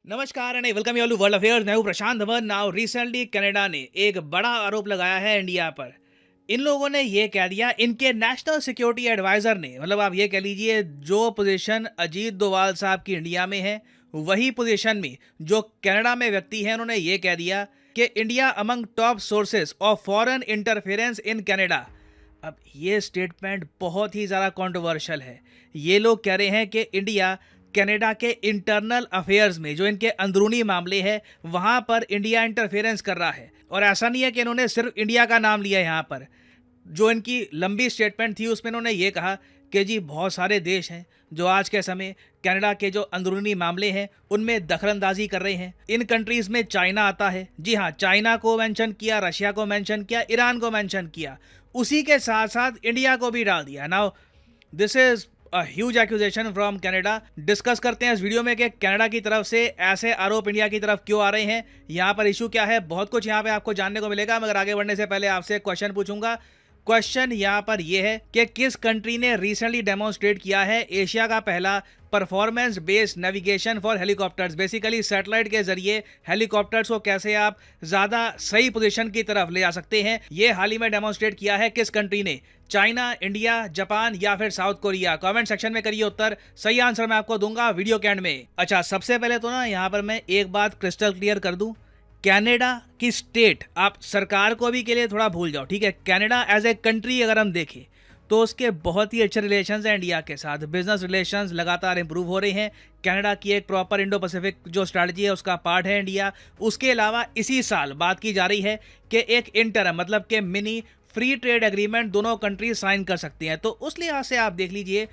नमस्कार and welcome you all to world affairs. मैं हूं Prashant Dhawan. Now recently Canada ने एक बड़ा आरोप लगाया है इंडिया पर। इन लोगों ने ये कह दिया, इनके नेशनल सिक्योरिटी एडवाइजर ने, मतलब आप ये कह लीजिए जो पोजीशन अजीत डोवाल साहब की इंडिया में है वही पोजीशन में जो कनाडा में व्यक्ति है, उन्होंने ये कह दिया कि India among top sources of foreign interference in Canada. अब ये स्टेटमेंट बहुत ही ज़्यादा कंट्रोवर्शियल है। ये लोग कह रहे हैं कि इंडिया कनाडा के इंटरनल अफेयर्स में, जो इनके अंदरूनी मामले हैं, वहाँ पर इंडिया इंटरफेरेंस कर रहा है। और ऐसा नहीं है कि इन्होंने सिर्फ इंडिया का नाम लिया है। यहाँ पर जो इनकी लंबी स्टेटमेंट थी उसमें इन्होंने ये कहा कि जी बहुत सारे देश हैं जो आज के समय कनाडा के जो अंदरूनी मामले हैं उनमें दखलंदाजी कर रहे हैं। इन कंट्रीज़ में चाइना आता है। जी हाँ, चाइना को मेंशन किया, रशिया को मेंशन किया, ईरान को मेंशन किया, उसी के साथ साथ इंडिया को भी डाल दिया। Now this is huge accusation from Canada. Discuss करते हैं इस वीडियो में कि कनाडा की तरफ से ऐसे आरोप इंडिया की तरफ क्यों आ रहे हैं, यहाँ पर इशू क्या है। बहुत कुछ यहाँ पे आपको जानने को मिलेगा, मगर आगे बढ़ने से पहले आपसे एक क्वेश्चन पूछूंगा। क्वेश्चन यहाँ पर यह है कि किस कंट्री ने रिसेंटली डेमोन्स्ट्रेट किया है एशिया का पहला performance based navigation for helicopters. Basically satellite के जरिए हेलीकॉप्टर्स को कैसे आप ज़्यादा सही पोजीशन की तरफ ले जा सकते हैं, ये हाल ही में डेमोन्स्ट्रेट किया है किस कंट्री ने? चाइना, इंडिया, जापान या फिर साउथ कोरिया? कमेंट सेक्शन में करिए उत्तर। सही आंसर मैं आपको दूंगा वीडियो के एंड में। अच्छा, सबसे पहले तो ना यहाँ पर मैं एक बात क्रिस्टल क्लियर कर दूं। कनाडा की स्टेट आप सरकार को भी के लिए थोड़ा भूल जाओ, ठीक है। कनाडा एज ए कंट्री अगर हम देखें तो उसके बहुत ही अच्छे रिलेशंस हैं इंडिया के साथ। बिजनेस रिलेशंस लगातार इंप्रूव हो रहे हैं। कनाडा की एक प्रॉपर इंडो पैसिफिक जो स्ट्रैटेजी है उसका पार्ट है इंडिया। उसके अलावा इसी साल बात की जा रही है कि एक इंटरम मतलब कि मिनी फ्री ट्रेड एग्रीमेंट दोनों कंट्री साइन कर सकती हैं। तो उस लिहाज से आप देख लीजिए,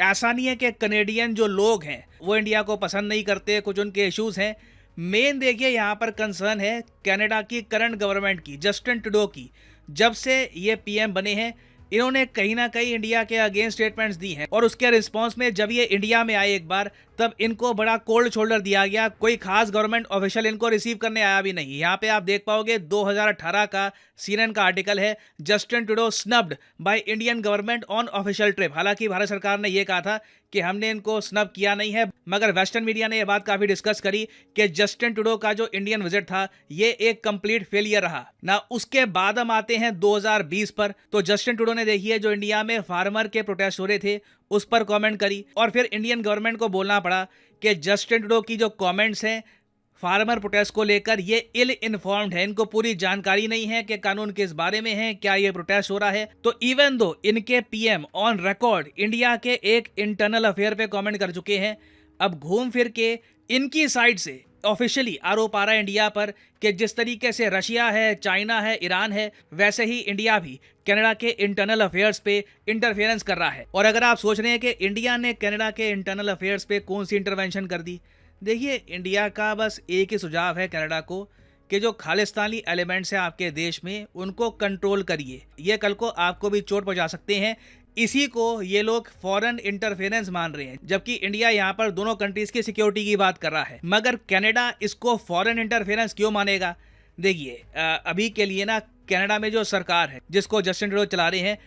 ऐसा नहीं है कि कनेडियन जो लोग हैं वो इंडिया को पसंद नहीं करते, कुछ उनके इश्यूज हैं। मेन देखिए यहाँ पर कंसर्न है कनाडा की करंट गवर्नमेंट की, जस्टिन ट्रूडो की। जब से ये पीएम बने हैं इन्होंने कहीं ना कहीं इंडिया के अगेंस्ट स्टेटमेंट्स दी हैं, और उसके रिस्पांस में जब ये इंडिया में आए एक बार, तब इनको बड़ा कोल्ड शोल्डर दिया गया। कोई खास गवर्नमेंट ऑफिशियल इनको रिसीव करने आया भी नहीं। यहाँ पे आप देख पाओगे 2018 का सीएनएन का आर्टिकल है, Justin Trudeau snubbed by Indian government on official trip. हालांकि भारत सरकार ने यह कहा था कि हमने इनको स्नब किया नहीं है, मगर वेस्टर्न मीडिया ने यह बात काफी डिस्कस करी कि जस्टिन ट्रूडो का जो इंडियन विजिट था ये एक कंप्लीट फेलियर रहा ना। उसके बाद हम आते हैं 2020 पर। तो जस्टिन ट्रूडो ने देखिए जो इंडिया में फार्मर के प्रोटेस्ट हो रहे थे उस पर कमेंट करी, और फिर इंडियन गवर्नमेंट को बोलना पड़ा कि जस्टिन ट्रूडो की जो कमेंट्स हैं फार्मर प्रोटेस्ट को लेकर ये इल इन्फॉर्म्ड है, इनको पूरी जानकारी नहीं है कि कानून किस बारे में है, क्या ये प्रोटेस्ट हो रहा है। तो इवन दो इनके पीएम ऑन रिकॉर्ड इंडिया के एक इंटरनल अफेयर पे कमेंट कर चुके हैं, अब घूम फिर के इनकी साइड से ऑफिशियली आरोप आ रहा है इंडिया पर कि जिस तरीके से रशिया है, चाइना है, ईरान है, वैसे ही इंडिया भी कनाडा के इंटरनल अफेयर्स पे इंटरफेरेंस कर रहा है। और अगर आप सोच रहे हैं कि इंडिया ने कनाडा के इंटरनल अफेयर्स पे कौन सी इंटरवेंशन कर दी, देखिए इंडिया का बस एक ही सुझाव है कनाडा को कि जो खालिस्तानी एलिमेंट्स हैं आपके देश में उनको कंट्रोल करिए। ये कल को आपको भी चोट पहुंचा सकते हैं। इसी को ये लोग फॉरेन इंटरफेरेंस मान रहे हैं, जबकि इंडिया यहाँ पर दोनों कंट्रीज की सिक्योरिटी की बात कर रहा है। मगर कनाडा इसको फॉरेन इंटरफेरेंस क्यों मानेगा? देखिए अभी के लिए ना कनाडा में जो सरकार है जिसको जस्टिन ट्रूडो चला रहे हैं,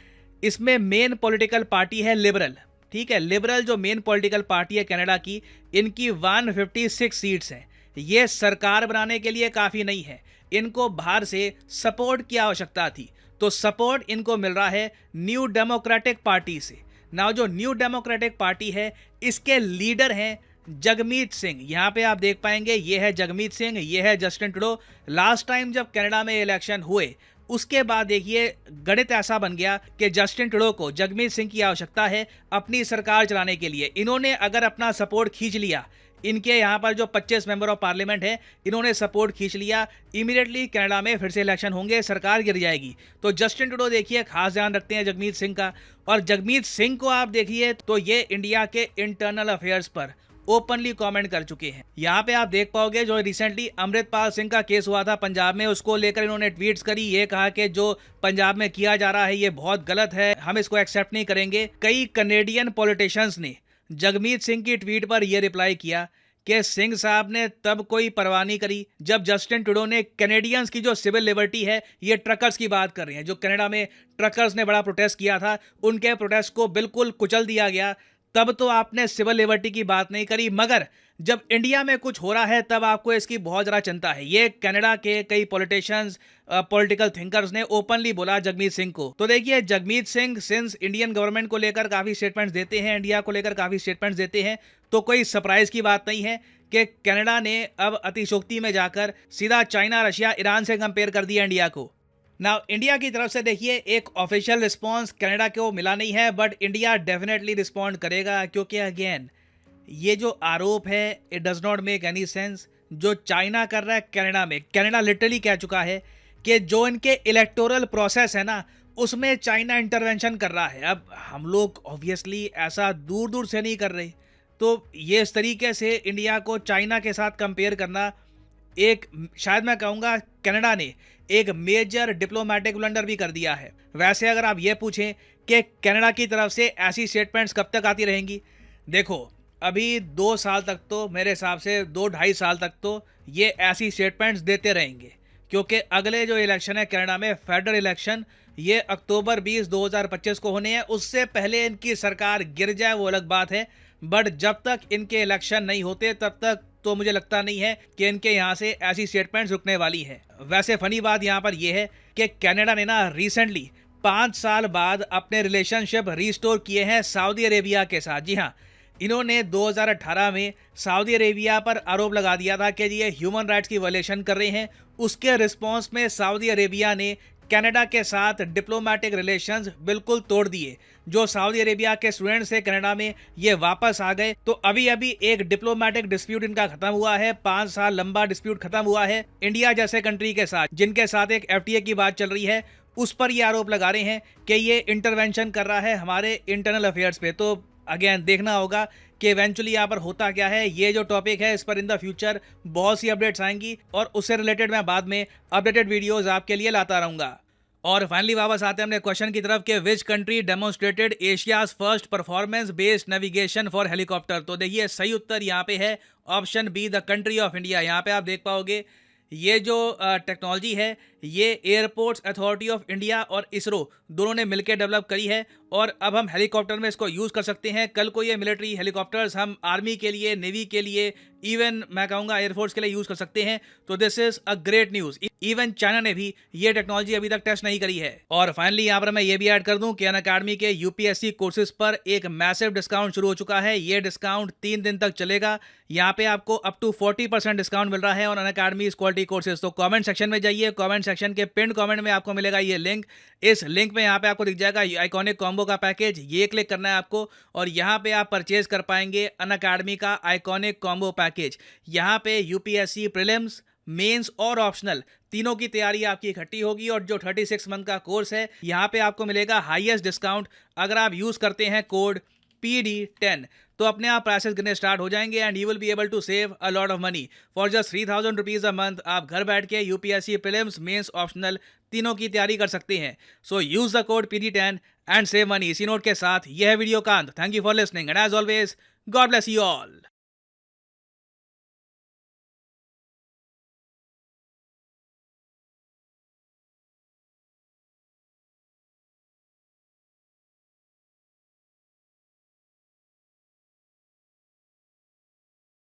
इसमें मेन पॉलिटिकल पार्टी है लिबरल, ठीक है। लिबरल जो मेन पॉलिटिकल पार्टी है कनाडा की, इनकी 156 सीट्स हैं। ये सरकार बनाने के लिए काफ़ी नहीं है, इनको बाहर से सपोर्ट की आवश्यकता थी। तो सपोर्ट इनको मिल रहा है न्यू डेमोक्रेटिक पार्टी से। नाउ जो न्यू डेमोक्रेटिक पार्टी है इसके लीडर हैं जगमीत सिंह। यहाँ पे आप देख पाएंगे ये है जगमीत सिंह, ये है जस्टिन ट्रूडो। लास्ट टाइम जब कनाडा में इलेक्शन हुए उसके बाद देखिए गणित ऐसा बन गया कि जस्टिन ट्रूडो को जगमीत सिंह की आवश्यकता है अपनी सरकार चलाने के लिए। इन्होंने अगर अपना सपोर्ट खींच लिया, इनके यहाँ पर जो 25 मेंबर ऑफ पार्लियामेंट है इन्होंने सपोर्ट खींच लिया, इमीडिएटली कनाडा में फिर से इलेक्शन होंगे, सरकार गिर जाएगी। तो जस्टिन ट्रूडो देखिए खास ध्यान रखते हैं जगमीत सिंह का। और जगमीत सिंह को आप देखिए तो ये इंडिया के इंटरनल अफेयर्स पर ओपनली कमेंट कर चुके हैं। यहाँ पे आप देख पाओगे जो रिसेंटली अमृतपाल सिंह का केस हुआ था पंजाब में, उसको लेकर इन्होंने ट्वीट्स करी, ये कहा कि जो पंजाब में किया जा रहा है ये बहुत गलत है, हम इसको एक्सेप्ट नहीं करेंगे। कई कनेडियन पॉलिटिशियंस ने जगमीत सिंह की ट्वीट पर यह रिप्लाई किया कि सिंह साहब ने तब कोई परवाह नहीं करी जब जस्टिन ट्रूडो ने कैनेडियंस की जो सिविल लिबर्टी है, ये ट्रकर्स की बात कर रहे हैं, जो कनाडा में ट्रकर्स ने बड़ा प्रोटेस्ट किया था, उनके प्रोटेस्ट को बिल्कुल कुचल दिया गया। तब तो आपने सिविल लिबर्टी की बात नहीं करी, मगर जब इंडिया में कुछ हो रहा है तब आपको इसकी बहुत ज़्यादा चिंता है। ये कनाडा के कई पॉलिटिशियंस, पॉलिटिकल थिंकर्स ने ओपनली बोला जगमीत सिंह को। तो देखिए, Jagmeet Singh since Indian government को लेकर काफ़ी स्टेटमेंट्स देते हैं, इंडिया को लेकर काफ़ी स्टेटमेंट्स देते हैं, तो कोई सरप्राइज की बात नहीं है कि कनाडा ने अब अतिशोक्ति में जाकर सीधा चाइना, रशिया, ईरान से कंपेयर कर दिया इंडिया को। नाउ इंडिया की तरफ से देखिए एक ऑफिशियल रिस्पांस कनाडा को मिला नहीं है, बट इंडिया डेफिनेटली रिस्पॉन्ड करेगा, क्योंकि अगेन ये जो आरोप है it does not make any sense. जो चाइना कर रहा है कनाडा में, कनाडा लिटरली कह चुका है कि जो इनके इलेक्टोरल प्रोसेस है ना, उसमें चाइना इंटरवेंशन कर रहा है। अब हम लोग ऑब्वियसली ऐसा दूर दूर से नहीं कर रहे, तो ये इस तरीके से इंडिया को चाइना के साथ कंपेयर करना, एक शायद मैं कहूँगा कनाडा ने एक मेजर डिप्लोमेटिक ब्लंडर भी कर दिया है। वैसे अगर आप ये पूछें कि कनाडा की तरफ से ऐसी स्टेटमेंट्स कब तक आती रहेंगी, देखो अभी 2 साल तक तो, मेरे हिसाब से 2-2.5 साल तक तो ये ऐसी स्टेटमेंट्स देते रहेंगे, क्योंकि अगले जो इलेक्शन है कनाडा में, फेडरल इलेक्शन, ये अक्टूबर 20, 2025 को होने हैं। उससे पहले इनकी सरकार गिर जाए वो अलग बात है, बट जब तक इनके इलेक्शन नहीं होते तब तक तो मुझे लगता नहीं है कि इनके यहाँ से ऐसी स्टेटमेंट्स रुकने वाली हैं। वैसे फनी बात यहाँ पर यह है कि कनाडा ने ना रिसेंटली 5 साल बाद अपने रिलेशनशिप रिस्टोर किए हैं सऊदी अरेबिया के साथ। जी हाँ, इन्होंने 2018 में सऊदी अरेबिया पर आरोप लगा दिया था कि ये ह्यूमन राइट्स की वायलेशन कर रहे हैं। उसके रिस्पॉन्स में सऊदी अरेबिया ने कनाडा के साथ डिप्लोमेटिक रिलेशंस बिल्कुल तोड़ दिए। जो सऊदी अरेबिया के स्टूडेंट्स थे कनाडा में, ये वापस आ गए। तो अभी अभी एक डिप्लोमेटिक डिस्प्यूट इनका खत्म हुआ है, 5 साल लंबा डिस्प्यूट खत्म हुआ है इंडिया जैसे कंट्री के साथ, जिनके साथ एक एफटीए की बात चल रही है। उस पर ये आरोप लगा रहे हैं कि ये इंटरवेंशन कर रहा है हमारे इंटरनल अफेयर्स पे। तो अगेन देखना होगा कि इवेंचुअली यहाँ पर होता क्या है। ये जो टॉपिक है इस पर इन द फ्यूचर बहुत सी अपडेट्स आएंगी और उससे रिलेटेड मैं बाद में अपडेटेड वीडियोस आपके लिए लाता रहूँगा। और फाइनली वापस आते हैं अपने क्वेश्चन की तरफ कि which country demonstrated Asia's first performance based navigation for helicopter. तो देखिए सही उत्तर यहाँ पे है option B, the country of India. यहाँ पे आप देख पाओगे ये जो टेक्नोलॉजी है ये एयरपोर्ट्स अथॉरिटी ऑफ इंडिया और इसरो दोनों ने मिलकर डेवलप करी है, और अब हम हेलीकॉप्टर में इसको यूज़ कर सकते हैं। कल को ये मिलिट्री हेलीकॉप्टर्स हम आर्मी के लिए, नेवी के लिए, इवन मैं कहूँगा एयरफोर्स के लिए यूज़ कर सकते हैं। तो this is a great news. Even China ने भी ये टेक्नोलॉजी अभी तक टेस्ट नहीं करी है। और फाइनली यहाँ पर मैं ये भी ऐड कर दूँ कि अनअकैडमी के यूपीएससी कोर्सेज पर एक मैसिव डिस्काउंट शुरू हो चुका है। ये डिस्काउंट 3 दिन तक चलेगा। यहाँ पे आपको अप टू 40% डिस्काउंट मिल रहा है ऑन अनअकैडमी क्वालिटी कोर्सेज। तो कमेंट सेक्शन में जाइए, कमेंट सेक्शन के पिन कमेंट में आपको मिलेगा ये लिंक। इस लिंक में यहाँ पे आपको दिख जाएगा आइकॉनिक कॉम्बो का पैकेज, ये क्लिक करना है आपको और यहाँ पे आप परचेज कर पाएंगे अनअकैडमी का आइकॉनिक कॉम्बो पैकेज। यहाँ पे यूपीएससी प्रीलिम्स, मेंस और ऑप्शनल तीनों की तैयारी आपकी इकट्ठी होगी। और जो 36 मंथ का कोर्स है यहाँ पे आपको मिलेगा हाईएस्ट डिस्काउंट अगर आप यूज़ करते हैं कोड PD10। तो अपने आप प्राइसेस गिरने स्टार्ट हो जाएंगे and you will be able to save a lot of money for just 3000 rupees a month. आप घर बैठ के यूपीएससी प्रीलिम्स, मेंस, ऑप्शनल तीनों की तैयारी कर सकते हैं। So use the code PD10 and save money. इसी नोट के साथ यह वीडियो का अंत। Thank you for listening and as always God bless you all.